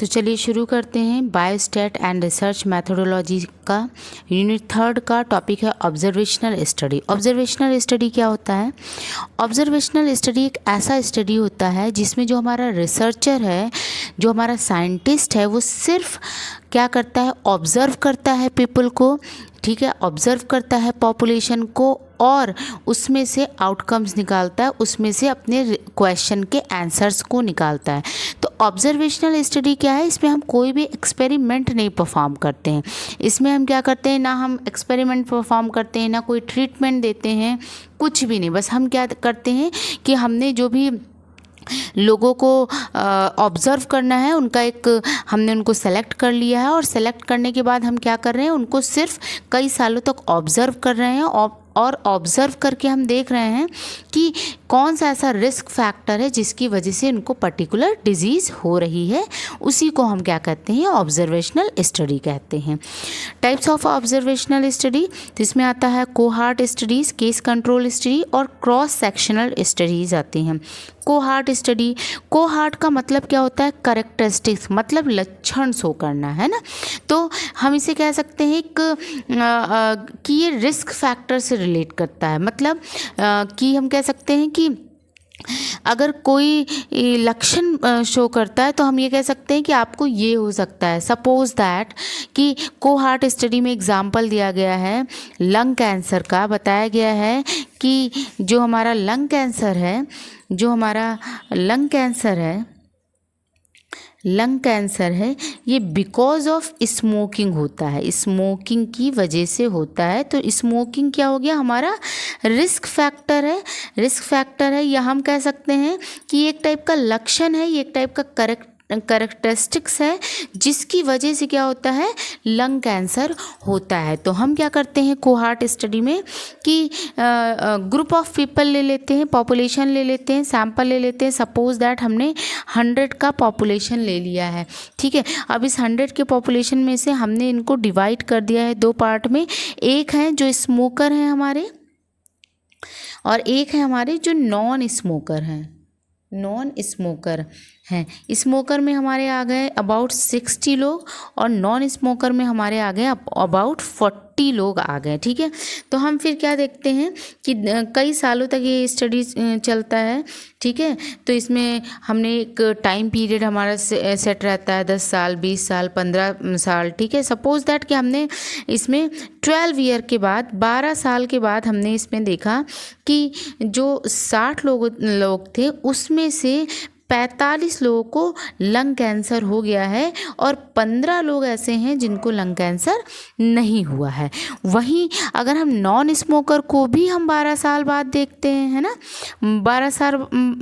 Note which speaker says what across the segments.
Speaker 1: तो चलिए शुरू करते हैं। बायोस्टैट एंड रिसर्च मैथोडोलॉजी का यूनिट 3 का टॉपिक है ऑब्जर्वेशनल स्टडी। ऑब्जर्वेशनल स्टडी क्या होता है? ऑब्जर्वेशनल स्टडी एक ऐसा स्टडी होता है जिसमें जो हमारा रिसर्चर है, जो हमारा साइंटिस्ट है, वो सिर्फ क्या करता है, ऑब्ज़र्व करता है पीपल को, ठीक है, ऑब्ज़र्व करता है पॉपुलेशन को और उसमें से आउटकम्स निकालता है, उसमें से अपने क्वेश्चन के आंसर्स को निकालता है। तो ऑब्जर्वेशनल स्टडी क्या है? इसमें हम कोई भी एक्सपेरिमेंट नहीं परफॉर्म करते हैं। इसमें हम क्या करते हैं, ना हम एक्सपेरिमेंट परफॉर्म करते हैं, ना कोई ट्रीटमेंट देते हैं, कुछ भी नहीं। बस हम क्या करते हैं कि हमने जो भी लोगों को ऑब्ज़र्व करना है, हमने उनको सेलेक्ट कर लिया है और सेलेक्ट करने के बाद हम क्या कर रहे हैं, उनको सिर्फ कई सालों तक ऑब्ज़र्व कर रहे हैं और ऑब्ज़र्व करके हम देख रहे हैं कि कौन सा ऐसा रिस्क फैक्टर है जिसकी वजह से उनको पर्टिकुलर डिजीज़ हो रही है। उसी को हम क्या कहते हैं, ऑब्जर्वेशनल स्टडी कहते हैं। टाइप्स ऑफ ऑब्जर्वेशनल स्टडी, तो इसमें आता है cohort studies, case control study और क्रॉस सेक्शनल स्टडीज़ आती हैं। कोहार्ट स्टडी, कोहार्ट का मतलब क्या होता है, करेक्टरिस्टिक्स, मतलब लक्षण शो करना, है ना। तो हम इसे कह सकते हैं कि ये रिस्क फैक्टर से रिलेट करता है। मतलब कि हम कह सकते हैं कि अगर कोई लक्षण शो करता है तो हम ये कह सकते हैं कि आपको ये हो सकता है। सपोज दैट कि कोहार्ट स्टडी में एग्जाम्पल दिया गया है लंग कैंसर का, बताया गया है कि जो हमारा लंग कैंसर है, लंग कैंसर है, ये बिकॉज ऑफ स्मोकिंग होता है, स्मोकिंग की वजह से होता है। तो स्मोकिंग क्या हो गया, हमारा रिस्क फैक्टर है, या हम कह सकते हैं कि एक टाइप का लक्षण है, ये एक टाइप का करेक्टरिस्टिक्स है जिसकी वजह से क्या होता है, लंग कैंसर होता है। तो हम क्या करते हैं कोहार्ट स्टडी में कि ग्रुप ऑफ पीपल ले लेते हैं, पॉपुलेशन ले लेते हैं, सैंपल ले लेते हैं। सपोज दैट हमने 100 का पॉपुलेशन ले लिया है, ठीक है। अब इस 100 के पॉपुलेशन में से हमने इनको डिवाइड कर दिया है 2 पार्ट में। एक है जो स्मोकर हैं हमारे, और एक है हमारे जो नॉन स्मोकर हैं। स्मोकर में हमारे आ गए अबाउट 60 लोग और नॉन स्मोकर में हमारे आ गए अबाउट 40 लोग आ गए, ठीक है। तो हम फिर क्या देखते हैं कि कई सालों तक ये स्टडी चलता है, ठीक है। तो इसमें हमने एक टाइम पीरियड हमारा सेट रहता है 10 साल, 20 साल, 15 साल, ठीक है। सपोज दैट कि हमने इसमें 12 ईयर के बाद, 12 साल के बाद हमने इसमें देखा कि जो 60 लोग थे उसमें से 45 लोगों को लंग कैंसर हो गया है और 15 लोग ऐसे हैं जिनको लंग कैंसर नहीं हुआ है। वहीं अगर हम नॉन स्मोकर को भी हम 12 साल बाद देखते हैं, है ना, 12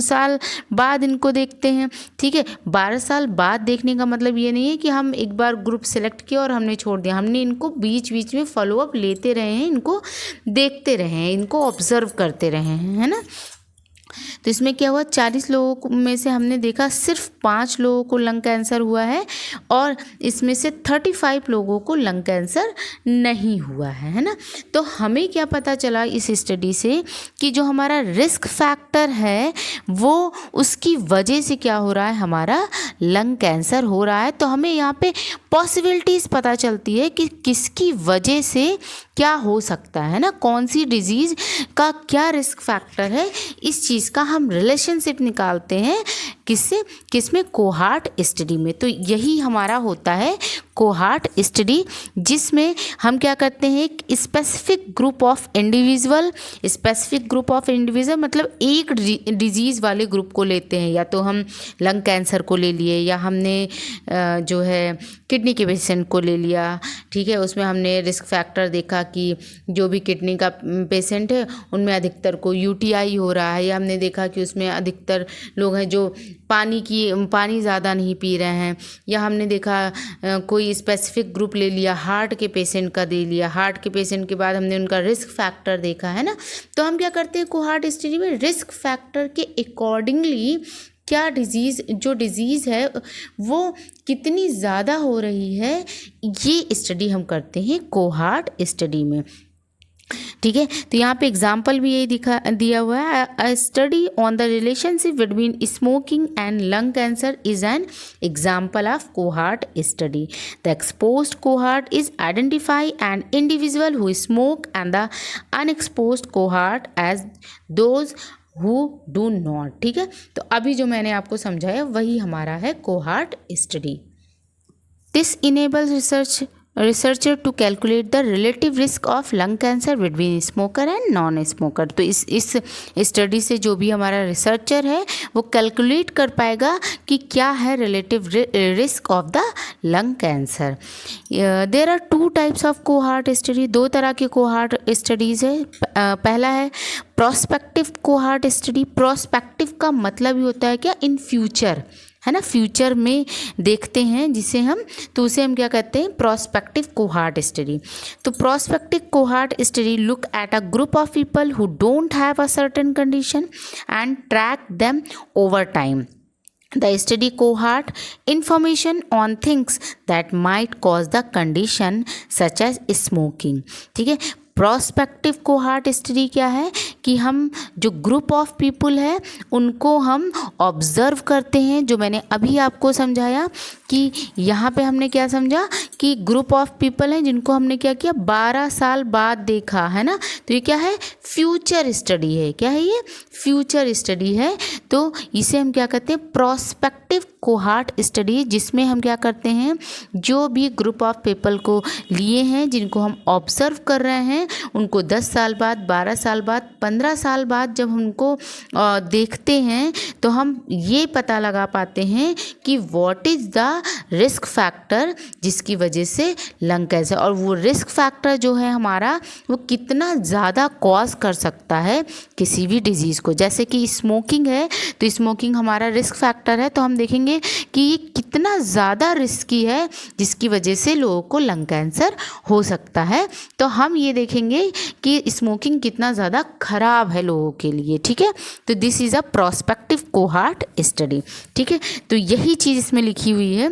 Speaker 1: साल बाद इनको देखते हैं, ठीक है। 12 साल बाद देखने का मतलब ये नहीं है कि हम एक बार ग्रुप सेलेक्ट किया और हमने छोड़ दिया। हमने इनको बीच बीच में फॉलोअप लेते रहे हैं, इनको देखते रहे हैं, इनको ऑब्जर्व करते रहे हैं, है ना। तो इसमें क्या हुआ, 40 लोगों में से हमने देखा सिर्फ 5 लोगों को लंग कैंसर हुआ है और इसमें से 35 लोगों को लंग कैंसर नहीं हुआ है ना। तो हमें क्या पता चला इस स्टडी से कि जो हमारा रिस्क फैक्टर है वो उसकी वजह से क्या हो रहा है, हमारा लंग कैंसर हो रहा है। तो हमें यहाँ पे पॉसिबिलिटीज़ पता चलती है कि किसकी वजह से क्या हो सकता है ना, कौन सी डिजीज़ का क्या रिस्क फैक्टर है। इस चीज़ का हम रिलेशनशिप निकालते हैं किसमें, कोहार्ट स्टडी में। तो यही हमारा होता है कोहार्ट स्टडी, जिसमें हम क्या करते हैं, एक स्पेसिफिक ग्रुप ऑफ इंडिविजुअल मतलब एक डिजीज़ वाले ग्रुप को लेते हैं। या तो हम लंग कैंसर को ले लिए, या हमने जो है किडनी के पेशेंट को ले लिया, ठीक है। उसमें हमने रिस्क फैक्टर देखा कि जो भी किडनी का पेशेंट है उनमें अधिकतर को यूटीआई हो रहा है, या हमने देखा कि उसमें अधिकतर लोग हैं जो पानी ज़्यादा नहीं पी रहे हैं, या हमने देखा कोई स्पेसिफिक ग्रुप ले लिया, हार्ट के पेशेंट का दे लिया। हार्ट के पेशेंट के बाद हमने उनका रिस्क फैक्टर देखा, है ना। तो हम क्या करते हैं कोहार्ट स्टडी में, रिस्क फैक्टर के अकॉर्डिंगली क्या डिज़ीज़ है वो कितनी ज़्यादा हो रही है, ये स्टडी हम करते हैं कोहार्ट स्टडी में। ठीक है। तो यहाँ पे एग्जाम्पल भी यही दिया हुआ है, a study on the relationship between smoking and lung cancer is an example of cohort study. The exposed cohort is identify an individual who smoke and the unexposed cohort as those who do not. ठीक है, तो अभी जो मैंने आपको समझाया वही हमारा है cohort study. This enables researcher to calculate the relative risk of lung cancer between smoker and non smoker। तो इस स्टडी से जो भी हमारा रिसर्चर है वो कैलकुलेट कर पाएगा कि क्या है relative risk of the lung cancer. There are 2 types of cohort study, 2 तरह के कोहार्ट स्टडीज़ है। पहला है प्रोस्पेक्टिव कोहार्ट स्टडी। प्रोस्पेक्टिव का मतलब ही होता है क्या, इन फ्यूचर, है ना, फ्यूचर में देखते हैं जिसे हम, तो उसे हम क्या कहते हैं, प्रोस्पेक्टिव कोहार्ट स्टडी। तो prospective cohort study look at a group of people who don't have a certain condition and track them over time. The study cohort information on things that might cause the condition such as smoking। ठीक है, prospective cohort study क्या है कि हम जो group of people है उनको हम ऑब्जर्व करते हैं। जो मैंने अभी आपको समझाया कि यहाँ पे हमने क्या समझा कि ग्रुप ऑफ पीपल हैं जिनको हमने क्या किया, 12 साल बाद देखा, है ना। तो ये क्या है, फ्यूचर स्टडी है। क्या है ये, फ्यूचर स्टडी है। तो इसे हम क्या कहते हैं, प्रोस्पेक्टिव कोहार्ट स्टडी, जिसमें हम क्या करते हैं, जो भी ग्रुप ऑफ पीपल को लिए हैं जिनको हम ऑब्जर्व कर रहे हैं उनको 10 साल बाद, 12 साल बाद, 15 साल बाद जब उनको देखते हैं तो हम ये पता लगा पाते हैं कि what is the risk factor जिसकी वजह से लंग कैंसर, और वो रिस्क फैक्टर जो है हमारा वो कितना ज़्यादा कॉज कर सकता है किसी भी डिजीज़ को। जैसे कि स्मोकिंग है तो स्मोकिंग हमारा रिस्क फैक्टर है, तो हम देखेंगे कि ये कितना ज़्यादा रिस्की है जिसकी वजह से लोगों को लंग कैंसर हो सकता है। तो हम ये देखेंगे कि स्मोकिंग कितना ज़्यादा खराब है लोगों के लिए। ठीक है, तो this is a prospective cohort study. ठीक है, तो यही चीज़ इसमें लिखी हुई है।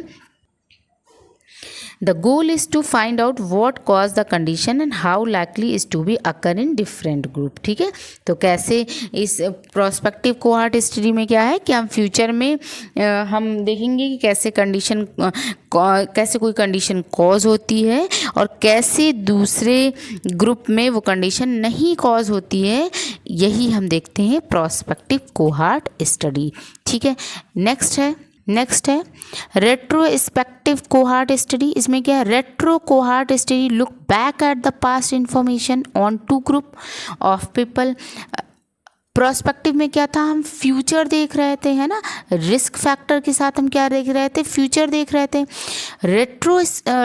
Speaker 1: The goal is to find out what caused the condition and how likely is to be occur in different group। ठीक है, तो कैसे इस प्रोस्पेक्टिव कोहार्ट स्टडी में क्या है कि हम फ्यूचर में हम देखेंगे कि कैसे कोई कंडीशन कॉज होती है और कैसे दूसरे ग्रुप में वो कंडीशन नहीं कॉज होती है। यही हम देखते हैं प्रोस्पेक्टिव कोहार्ट स्टडी। ठीक है, नेक्स्ट है रेट्रोस्पेक्टिव कोहार्ट स्टडी। इसमें क्या है, retro cohort study look back at the past information on 2 group of people. Prospective में क्या था, हम फ्यूचर देख रहे थे, है ना, रिस्क फैक्टर के साथ हम क्या देख रहे थे, फ्यूचर देख रहे थे।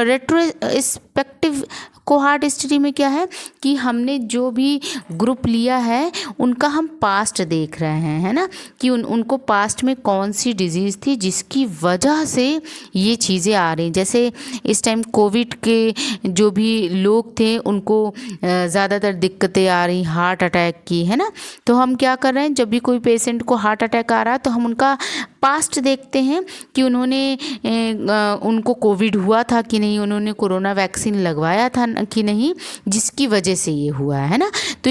Speaker 1: रेट्रोस्पेक्टिव कोहार्ट स्टडी में क्या है कि हमने जो भी ग्रुप लिया है उनका हम पास्ट देख रहे हैं, है ना, कि उनको पास्ट में कौन सी डिजीज़ थी जिसकी वजह से ये चीज़ें आ रही। जैसे इस टाइम कोविड के जो भी लोग थे उनको ज़्यादातर दिक्कतें आ रही हार्ट अटैक की, है ना। तो हम क्या कर रहे हैं, जब भी कोई पेशेंट को हार्ट अटैक आ रहा है तो हम उनका पास्ट देखते हैं कि उनको कोविड हुआ था कि नहीं, उन्होंने कोरोना वैक्सीन लगवाया था कि नहीं, जिसकी वजह से ये हुआ है ना। तो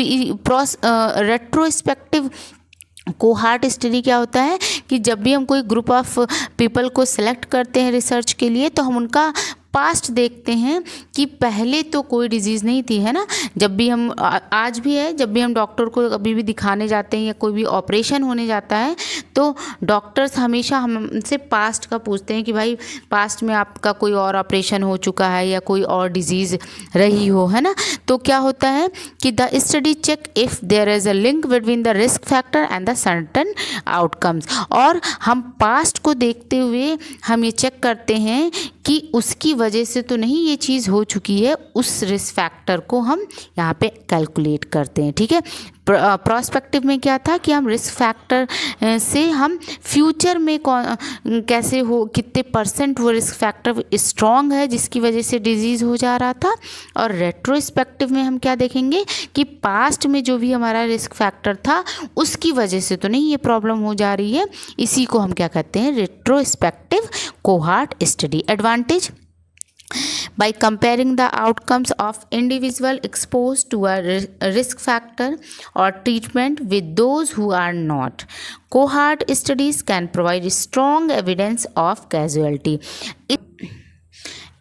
Speaker 1: रेट्रोस्पेक्टिव कोहार्ट स्टडी क्या होता है कि जब भी हम कोई ग्रुप ऑफ पीपल को सिलेक्ट करते हैं रिसर्च के लिए तो हम उनका पास्ट देखते हैं कि पहले तो कोई डिजीज़ नहीं थी, है ना। जब भी हम आज भी है, जब भी हम डॉक्टर को कभी भी दिखाने जाते हैं या कोई भी ऑपरेशन होने जाता है तो डॉक्टर्स हमेशा हमसे पास्ट का पूछते हैं कि भाई पास्ट में आपका कोई और ऑपरेशन हो चुका है या कोई और डिजीज़ रही हो, है ना। तो क्या होता है कि the study check if there is a link between the risk factor and the certain outcomes. और हम पास्ट को देखते हुए हम ये चेक करते हैं कि उसकी वजह से तो नहीं ये चीज़ हो चुकी है, उस रिस्क फैक्टर को हम यहाँ पे कैलकुलेट करते हैं। ठीक है, प्रोस्पेक्टिव में क्या था कि हम रिस्क फैक्टर से हम फ्यूचर में कैसे हो, कितने % वो रिस्क फैक्टर स्ट्रॉन्ग है जिसकी वजह से डिजीज़ हो जा रहा था। और रेट्रोस्पेक्टिव में हम क्या देखेंगे कि पास्ट में जो भी हमारा रिस्क फैक्टर था उसकी वजह से तो नहीं ये प्रॉब्लम हो जा रही है। इसी को हम क्या कहते हैं, retrospective cohort study. Advantage, by comparing the outcomes of individual exposed to a risk factor or treatment with those who are not. Cohort studies can provide strong evidence of causality.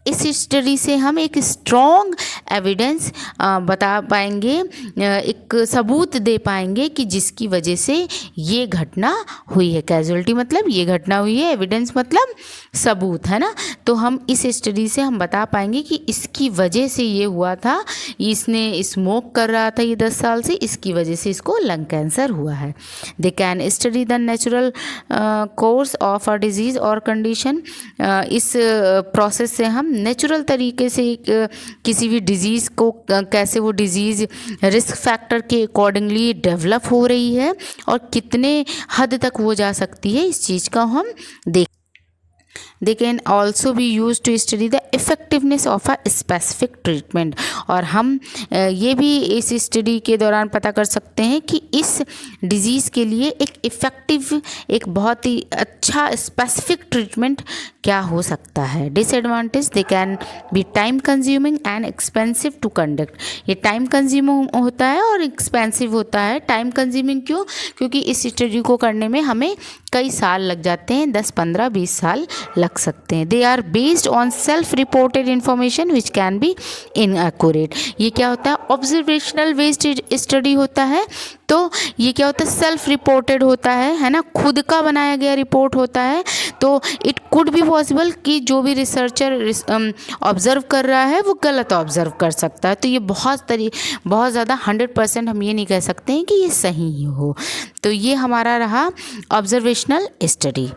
Speaker 1: इस स्टडी से हम एक strong evidence बता पाएंगे, एक सबूत दे पाएंगे कि जिसकी वजह से ये घटना हुई है। कैजुअलिटी मतलब ये घटना हुई है, एविडेंस मतलब सबूत, है ना। तो हम इस स्टडी से हम बता पाएंगे कि इसकी वजह से ये हुआ था, इसने स्मोक कर रहा था ये 10 साल से, इसकी वजह से इसको लंग कैंसर हुआ है। They can study the natural course of a disease और कंडीशन। इस प्रोसेस से हम नेचुरल तरीके से किसी भी डिजीज़ को कैसे वो डिजीज़ रिस्क फैक्टर के अकॉर्डिंगली डेवलप हो रही है और कितने हद तक वो जा सकती है, इस चीज़ का हम देख। They can also be used to study the effectiveness of a specific treatment। और हम ये भी इस स्टडी के दौरान पता कर सकते हैं कि इस डिज़ीज़ के लिए एक इफ़ेक्टिव, एक बहुत ही अच्छा स्पेसिफिक ट्रीटमेंट क्या हो सकता है। Disadvantage, they can be time consuming and expensive to conduct. ये टाइम कंज्यूमिंग होता है और एक्सपेंसिव होता है। टाइम कंज्यूमिंग क्यों? क्योंकि इस स्टडी को करने में हमें कई साल लग जाते हैं, 10, 15, 20 साल लग सकते हैं। They are based on self reported information which can be inaccurate. ये क्या होता है? ऑब्जर्वेशनल बेस्ड स्टडी होता है। तो ये क्या होता है? सेल्फ रिपोर्टेड होता है ना, खुद का बनाया गया रिपोर्ट होता है। तो इट कुड बी पॉसिबल कि जो भी रिसर्चर ऑब्जर्व कर रहा है वो गलत ऑब्जर्व कर सकता है। तो ये बहुत ज़्यादा 100% हम ये नहीं कह सकते हैं कि ये सही ही हो। तो ये हमारा रहा ऑब्जर्वेशनल स्टडी।